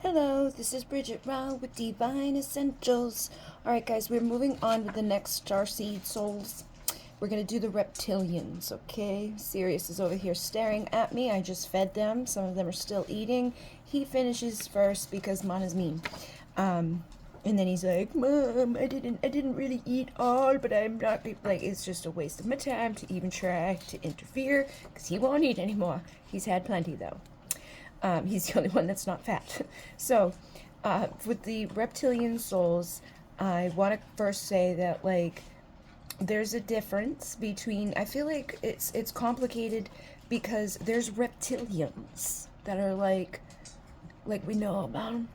Hello, this is Bridget Rao with Divine Essentials. Alright guys, we're moving on with the next Starseed souls. We're going to do the Reptilians, okay? Sirius is over here staring at me. I just fed them. Some of them are still eating. He finishes first because Mana's mean. And then he's like, Mom, I didn't really eat all, but I'm not, like, it's just a waste of my time to even try to interfere because he won't eat anymore. He's had plenty though. He's the only one that's not fat. So, with the reptilian souls, I want to first say that, like, there's a difference between, I feel like it's complicated because there's reptilians that are like we know about them,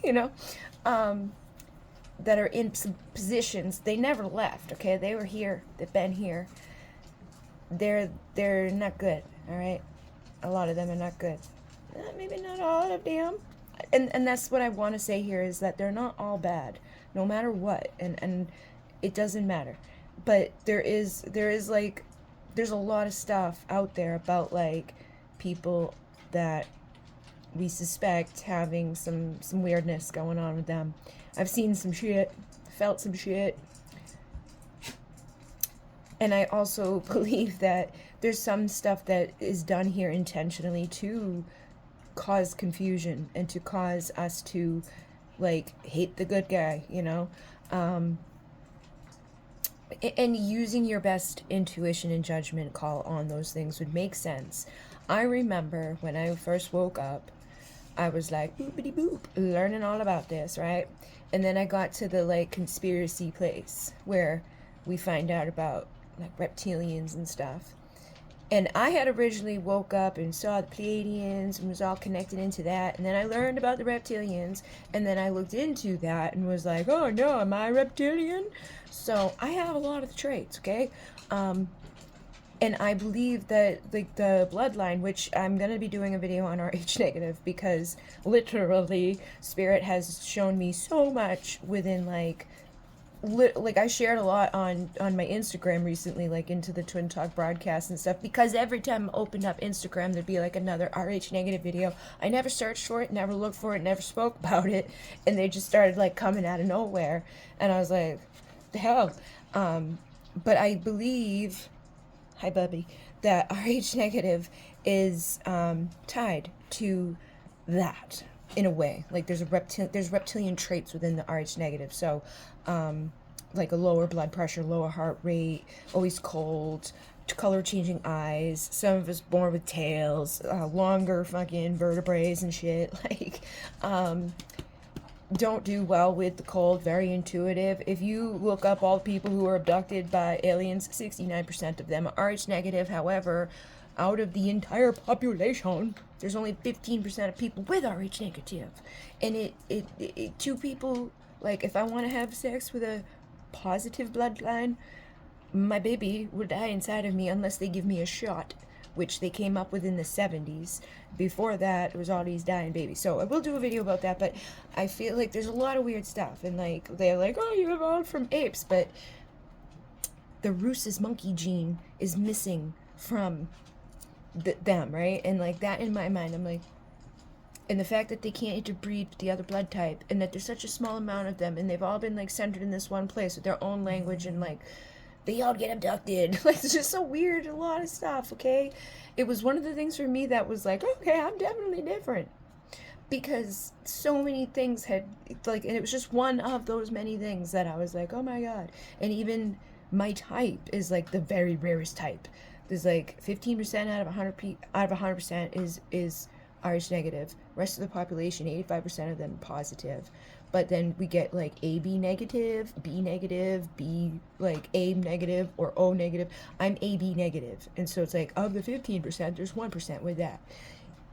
you know, that are in some positions. They never left, okay? They were here. They've been here. They're not good, all right? A lot of them are not good. Maybe not all of them. And that's what I want to say here is that they're not all bad, no matter what. And it doesn't matter. But there is like, there's a lot of stuff out there about like people that we suspect having some weirdness going on with them. I've seen some shit, felt some shit. And I also believe that there's some stuff that is done here intentionally to cause confusion and to cause us to like hate the good guy, you know, and using your best intuition and judgment call on those things would make sense. I remember when I first woke up, I was like boopity boop, learning all about this, right? And then I got to the like conspiracy place where we find out about like reptilians and stuff. And I had originally woke up and saw the Pleiadians and was all connected into that. And then I learned about the reptilians. And then I looked into that and was like, oh no, am I reptilian? So I have a lot of the traits, okay? And I believe that like the bloodline, which I'm going to be doing a video on RH negative because literally Spirit has shown me so much within like I shared a lot on my Instagram recently, like into the Twin Talk broadcast and stuff, because every time I opened up Instagram there'd be like another RH negative video. I never searched for it, never looked for it, never spoke about it, and they just started like coming out of nowhere, and I was like, the hell. But I believe, hi Bubby, that RH negative is tied to that in a way. Like there's reptilian traits within the RH negative. So like a lower blood pressure, lower heart rate, always cold, color changing eyes, some of us born with tails, longer fucking vertebrae and shit, like don't do well with the cold, very intuitive. If you look up all the people who were abducted by aliens, 69% of them are RH negative. However, out of the entire population, there's only 15% of people with RH negative. And it two people, like if I want to have sex with a positive bloodline, my baby would die inside of me unless they give me a shot, which they came up with in the 70s. Before that, it was all these dying babies. So I will do a video about that, but I feel like there's a lot of weird stuff. And like, they're like, oh, you evolved from apes, but the rhesus monkey gene is missing from them, right? And like that in my mind, I'm like, and the fact that they can't interbreed with the other blood type, and that there's such a small amount of them, and they've all been like centered in this one place with their own language, and like they all get abducted. Like it's just so weird, a lot of stuff, okay? It was one of the things for me that was like, okay, I'm definitely different, because so many things had like, and it was just one of those many things that I was like, oh my god. And even my type is like the very rarest type. There's like 15% out of 100% is RH negative. Rest of the population, 85% of them positive. But then we get like AB negative, B negative, B like A negative or O negative. I'm AB negative, and so it's like of the 15%, there's 1% with that.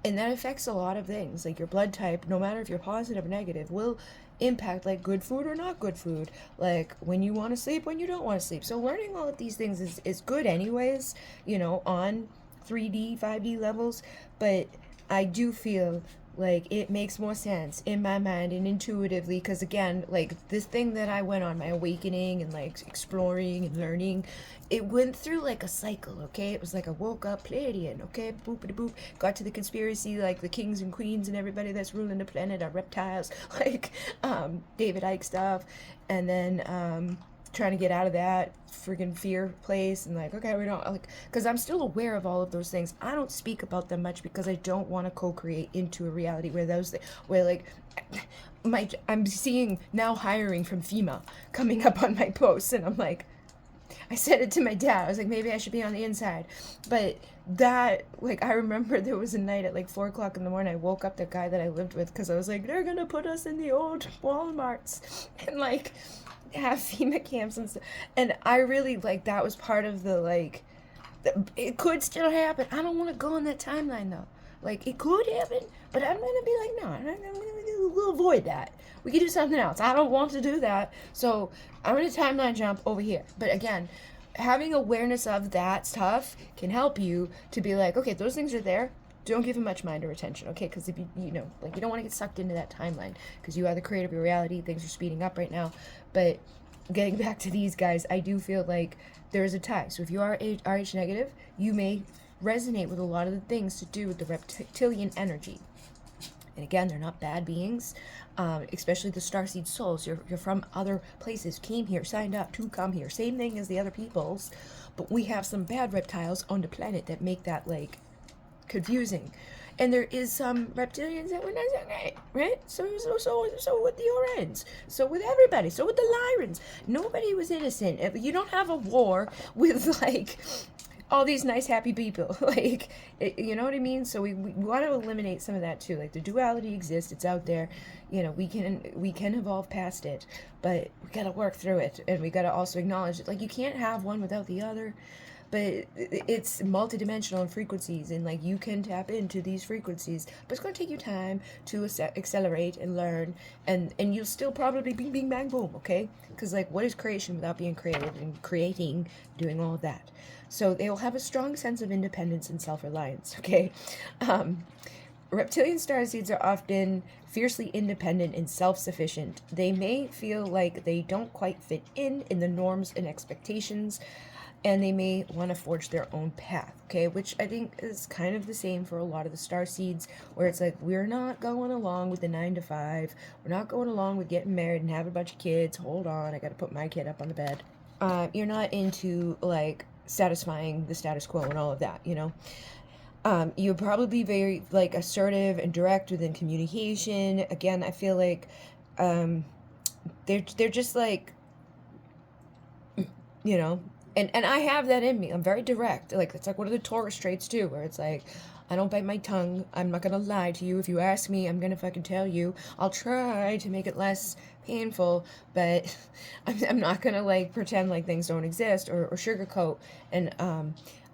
And that affects a lot of things. Like your blood type, no matter if you're positive or negative, will impact like good food or not good food, like when you want to sleep, when you don't want to sleep. So learning all of these things is good anyways, you know, on 3D, 5D levels. But I do feel Like, it makes more sense in my mind and intuitively, because again, like, this thing that I went on, my awakening and like exploring and learning, it went through like a cycle, okay? It was like I woke up Pleiadian, okay? Boopity boop. Got to the conspiracy, like the kings and queens and everybody that's ruling the planet are reptiles, like David Icke stuff. And then trying to get out of that friggin' fear place, and like, okay, we don't, like, because I'm still aware of all of those things. I don't speak about them much because I don't want to co-create into a reality where where like I'm seeing now hiring from FEMA coming up on my posts, and I'm like, I said it to my dad. I was like, maybe I should be on the inside. But that, like, I remember there was a night at like 4 o'clock in the morning. I woke up the guy that I lived with because I was like, they're gonna put us in the old Walmarts and like have FEMA camps and stuff. And I really, like, that was part of the, like, it could still happen. I don't want to go on that timeline though. Like, it could happen, but I'm gonna be like, no, we'll avoid that. We can do something else. I don't want to do that. So I'm gonna timeline jump over here. But again, having awareness of that stuff can help you to be like, okay, those things are there. Don't give them much mind or attention, okay? Because if you know, like, you don't want to get sucked into that timeline because you are the creator of your reality. Things are speeding up right now. But getting back to these guys, I do feel like there is a tie. So if you are RH negative, you may resonate with a lot of the things to do with the reptilian energy. And again, they're not bad beings, especially the starseed souls. You're from other places, came here, signed up to come here. Same thing as the other peoples. But we have some bad reptiles on the planet that make that, like, confusing. And there is some reptilians that were not so great, right? So with the Orans, so with everybody, so with the Lyrans. Nobody was innocent. You don't have a war with, like, all these nice, happy people. Like, you know what I mean? So we want to eliminate some of that too. Like, the duality exists. It's out there. You know, we can evolve past it, but we got to work through it. And we got to also acknowledge that, like, you can't have one without the other. But it's multidimensional in frequencies, and like, you can tap into these frequencies, but it's going to take you time to accelerate and learn, and you'll still probably be bing bang boom, okay? Because, like, what is creation without being created and creating, doing all of that? So they will have a strong sense of independence and self-reliance, okay? Reptilian starseeds are often fiercely independent and self-sufficient. They may feel like they don't quite fit in the norms and expectations, and they may want to forge their own path, okay? Which I think is kind of the same for a lot of the starseeds, where it's like, we're not going along with the 9 to 5. We're not going along with getting married and having a bunch of kids. Hold on, I got to put my kid up on the bed. You're not into, like, satisfying the status quo and all of that, you know? You'll probably be very, like, assertive and direct within communication. Again, I feel like they're just like, you know, and I have that in me. I'm very direct. Like, it's like one of the Taurus traits too, where it's like, I don't bite my tongue. I'm not gonna lie to you. If you ask me, I'm gonna fucking tell you. I'll try to make it less painful, but I'm not gonna, like, pretend like things don't exist or sugarcoat. And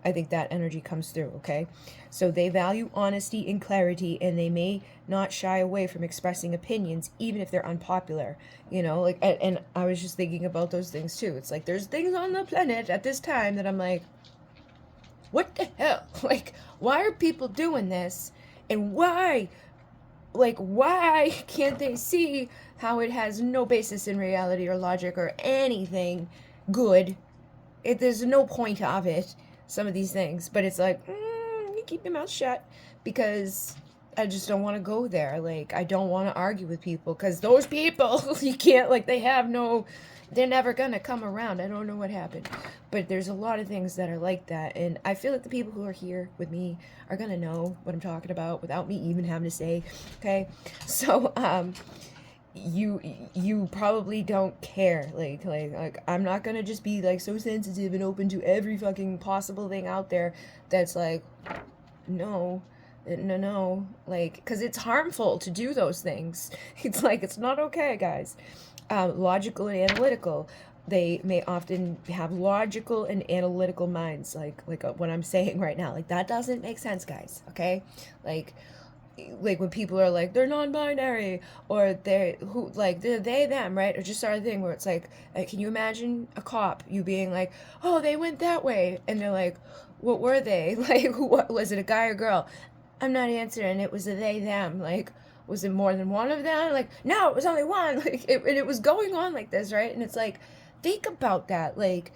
I think that energy comes through, okay? So they value honesty and clarity, and they may not shy away from expressing opinions, even if they're unpopular, you know? Like, and I was just thinking about those things too. It's like, there's things on the planet at this time that I'm like, what the hell? Like, why are people doing this? And why, like, why can't they see how it has no basis in reality or logic or anything good? There's no point of it, some of these things. But it's like, you keep your mouth shut, because I just don't want to go there. Like, I don't want to argue with people, because those people, you can't, like, they're never gonna come around. I don't know what happened, but there's a lot of things that are like that, and I feel like the people who are here with me are gonna know what I'm talking about without me even having to say, okay? So you probably don't care. Like I'm not gonna just be, like, so sensitive and open to every fucking possible thing out there that's like, no, like, because it's harmful to do those things. It's like, it's not okay, guys. Logical and analytical. They may often have logical and analytical minds, like what I'm saying right now. Like, that doesn't make sense, guys, okay? Like when people are like, they're non-binary, or they're they, them, right? Or just our thing where it's like, can you imagine a cop, you being like, oh, they went that way, and they're like, what were they? Like, what was it, a guy or girl? I'm not answering. It was a they, them. Like, was it more than one of them? Like, no, it was only one. Like, it was going on like this, right? And it's like, think about that. Like,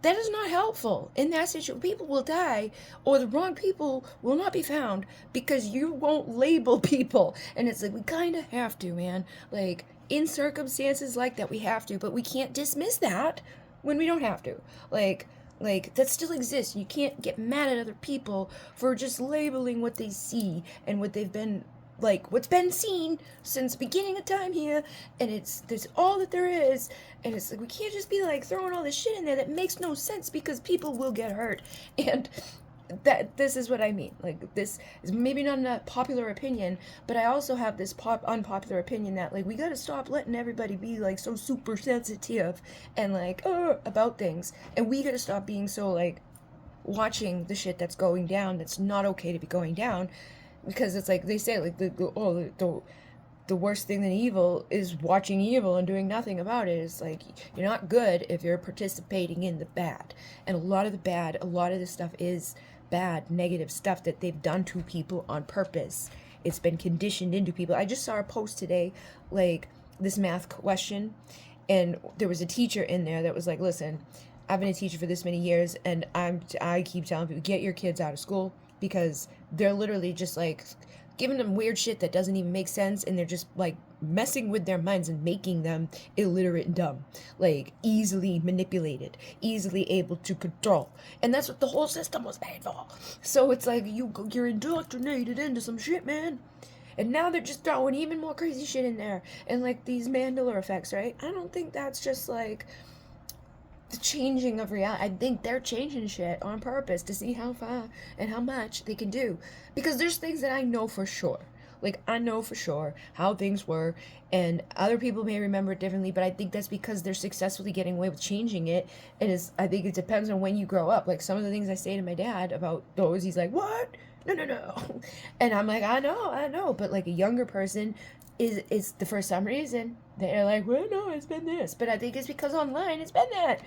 that is not helpful. In that situation, people will die, or the wrong people will not be found because you won't label people. And it's like, we kind of have to, man. Like, in circumstances like that, we have to, but we can't dismiss that when we don't have to. Like that still exists. You can't get mad at other people for just labeling what they see and what they've been, like, what's been seen since the beginning of time here, and there's all that there is, and it's like we can't just be like throwing all this shit in there that makes no sense because people will get hurt. And this is what I mean. Like, this is maybe not a popular opinion, but I also have this unpopular opinion that, like, we gotta stop letting everybody be like so super sensitive and like about things, and we gotta stop being so like watching the shit that's going down that's not okay to be going down, because it's like they say, like, the worst thing than evil is watching evil and doing nothing about it. It's like, you're not good if you're participating in the bad, and a lot of this stuff is bad, negative stuff that they've done to people on purpose. It's been conditioned into people. I just saw a post today, like, this math question, and there was a teacher in there that was like, listen, I've been a teacher for this many years, and I keep telling people, get your kids out of school, because they're literally just like giving them weird shit that doesn't even make sense, and they're just like messing with their minds and making them illiterate and dumb, like easily manipulated, easily able to control. And that's what the whole system was made for. So it's like you're indoctrinated into some shit, man. And now they're just throwing even more crazy shit in there, and like these Mandela effects, right? I don't think that's just like the changing of reality. I think they're changing shit on purpose to see how far and how much they can do. Because there's things that I know for sure. Like, I know for sure how things were, and other people may remember it differently, but I think that's because they're successfully getting away with changing it. And I think it depends on when you grow up. Like, some of the things I say to my dad about those, he's like, what? No. And I'm like, I know. But like a younger person is the, for some reason, they're like, well, no, it's been this. But I think it's because online it's been that.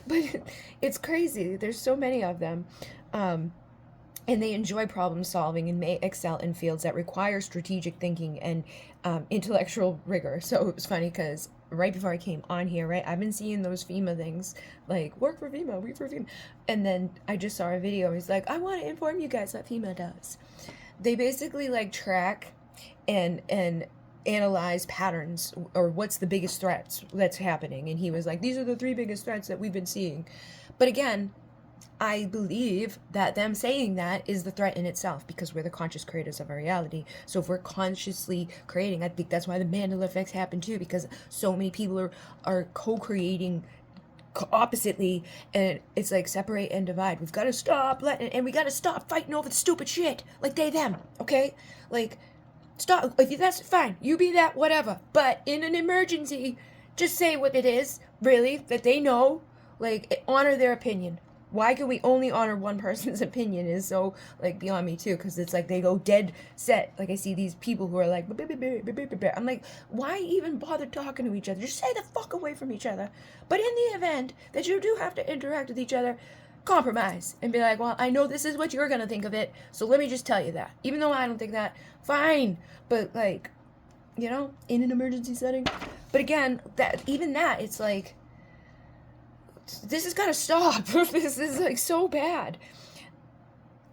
But it's crazy. There's so many of them. And they enjoy problem solving and may excel in fields that require strategic thinking and intellectual rigor. So it was funny because right before I came on here, right, I've been seeing those FEMA things, like, work for FEMA, work for FEMA. And then I just saw a video. He's like, I want to inform you guys what FEMA does. They basically, like, track and analyze patterns, or what's the biggest threats that's happening. And he was like, these are the 3 biggest threats that we've been seeing. But again, I believe that them saying that is the threat in itself, because we're the conscious creators of our reality. So if we're consciously creating, I think that's why the Mandela effects happen too, because so many people are co-creating oppositely, and it's like separate and divide. We've got to stop and we got to stop fighting over the stupid shit, like they, them, okay? Like, stop. If that's fine, you be that, whatever. But in an emergency, just say what it is, really, that they know. Like, honor their opinion. Why can we only honor one person's opinion is so, like, beyond me, too. Because it's like they go dead set. Like, I see these people who are like, I'm like, why even bother talking to each other? Just stay the fuck away from each other. But in the event that you do have to interact with each other, compromise. And be like, well, I know this is what you're going to think of it, so let me just tell you that. Even though I don't think that, fine. But, like, you know, in an emergency setting. But again, it's like, this has got to stop. This is like so bad.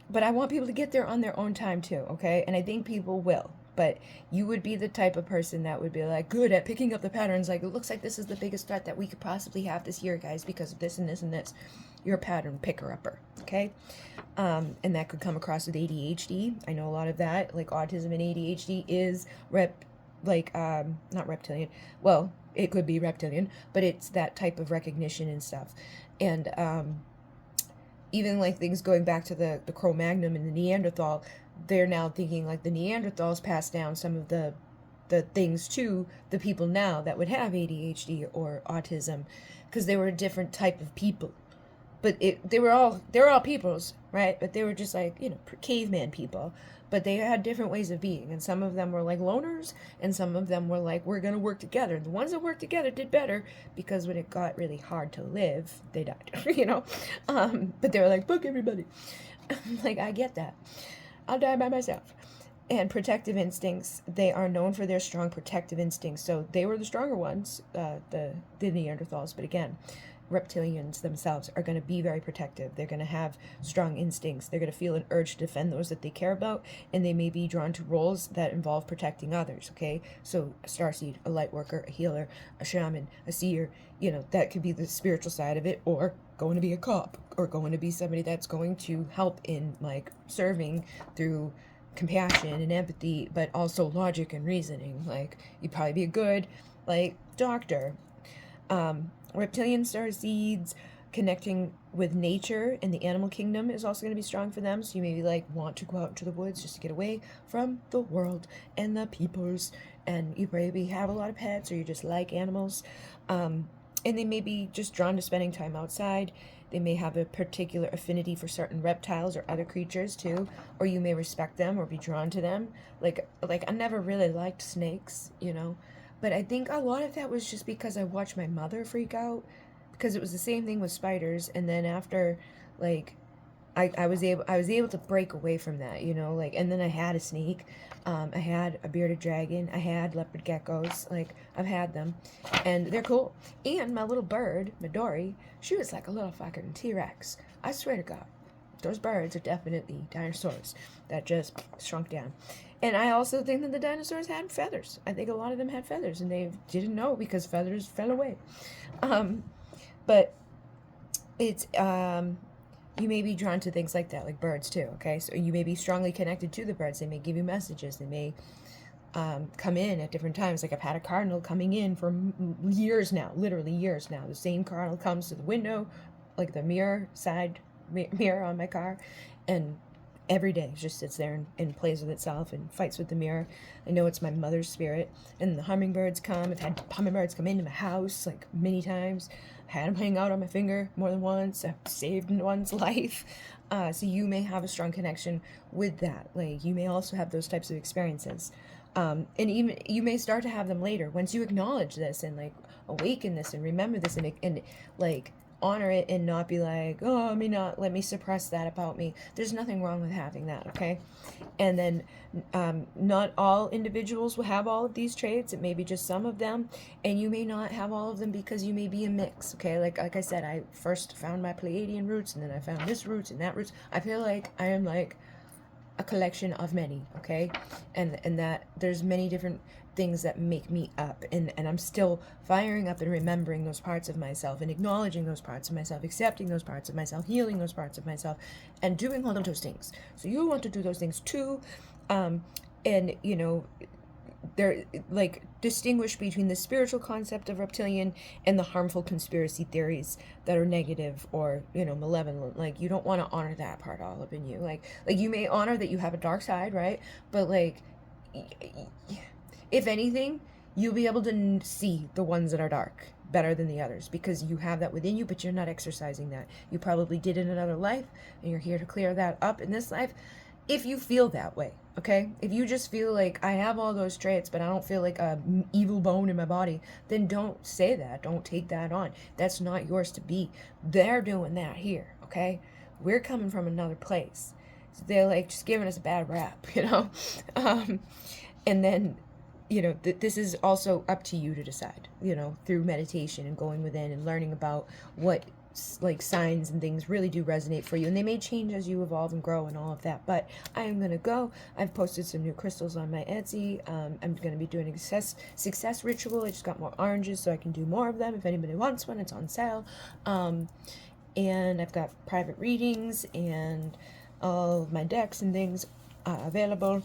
But I want people to get there on their own time too, okay? And I think people will. But you would be the type of person that would be like, good at picking up the patterns. Like, it looks like this is the biggest threat that we could possibly have this year, guys, because of this and this and this. You're a pattern picker-upper, okay? And that could come across with ADHD. I know a lot of that. Like, autism and ADHD is not reptilian. Well, it could be reptilian, but it's that type of recognition and stuff. And even like things going back to the Cro-Magnon and the Neanderthal, they're now thinking like the Neanderthals passed down some of the things to the people now that would have ADHD or autism, because they were a different type of people. But they were all peoples, right? But they were just like, you know, caveman people. But they had different ways of being, and some of them were like loners, and some of them were like, we're gonna work together. And the ones that worked together did better, because when it got really hard to live, they died, you know? But they were like, fuck everybody. Like, I get that. I'll die by myself. And protective instincts, they are known for their strong protective instincts. So they were the stronger ones, the Neanderthals. But again, reptilians themselves are going to be very protective. They're going to have strong instincts. They're going to feel an urge to defend those that they care about, and they may be drawn to roles that involve protecting others, okay? So a starseed, a light worker, a healer, a shaman, a seer, you know, that could be the spiritual side of it, or going to be a cop, or going to be somebody that's going to help in, like, serving through compassion and empathy, but also logic and reasoning. Like, you'd probably be a good, like, doctor. Reptilian starseeds connecting with nature and the animal kingdom is also going to be strong for them. So you maybe like want to go out into the woods just to get away from the world and the peoples. And you maybe have a lot of pets, or you just like animals. And they may be just drawn to spending time outside. They may have a particular affinity for certain reptiles or other creatures too, or you may respect them or be drawn to them. Like I never really liked snakes, you know. But I think a lot of that was just because I watched my mother freak out, because it was the same thing with spiders. And then after, like, I was able to break away from that, you know, like, and then I had a snake, I had a bearded dragon, I had leopard geckos, like, I've had them, and they're cool. And my little bird, Midori, she was like a little fucking T-Rex. I swear to God, those birds are definitely dinosaurs that just shrunk down. And I also think that the dinosaurs had feathers. I think a lot of them had feathers, and they didn't know because feathers fell away. But it's, you may be drawn to things like that, like birds too, okay? So you may be strongly connected to the birds. They may give you messages. They may come in at different times. Like, I've had a cardinal coming in for years now, literally years now. The same cardinal comes to the window, like the mirror on my car, and every day it just sits there and plays with itself and fights with the mirror. I know it's my mother's spirit. And the hummingbirds come. I've had hummingbirds come into my house like many times. I had them hang out on my finger more than once. I've saved one's life. So you may have a strong connection with that. Like, you may also have those types of experiences. And even you may start to have them later once you acknowledge this and like awaken this and remember this and like honor it, and not be like, oh, let me suppress that about me. There's nothing wrong with having that, okay? And then not all individuals will have all of these traits. It may be just some of them, and you may not have all of them because you may be a mix, okay? Like I said, I first found my Pleiadian roots, and then I found this roots and that roots. I feel like I am like a collection of many, okay? And that there's many different things that make me up, and I'm still firing up and remembering those parts of myself and acknowledging those parts of myself, accepting those parts of myself, healing those parts of myself, and doing all of those things. So you want to do those things too, and you know, they're like distinguish between the spiritual concept of reptilian and the harmful conspiracy theories that are negative or, you know, malevolent. Like, you don't want to honor that part all up in you. Like you may honor that you have a dark side, right? But like, if anything, you'll be able to see the ones that are dark better than the others because you have that within you, but you're not exercising that. You probably did in another life, and you're here to clear that up in this life. If you feel that way, okay? If you just feel like, I have all those traits, but I don't feel like a evil bone in my body, then don't say that. Don't take that on. That's not yours to be. They're doing that here, okay? We're coming from another place. So they're like just giving us a bad rap, you know? And then, you know, this is also up to you to decide, you know, through meditation and going within and learning about what like signs and things really do resonate for you, and they may change as you evolve and grow and all of that. But I am gonna go. I've posted some new crystals on my Etsy. I'm gonna be doing a success ritual. I just got more oranges, so I can do more of them. If anybody wants one, it's on sale. And I've got private readings and all of my decks and things available.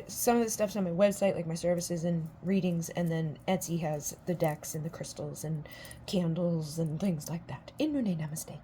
Some of the stuff's on my website, like my services and readings, and then Etsy has the decks and the crystals and candles and things like that. In Mune Namaste.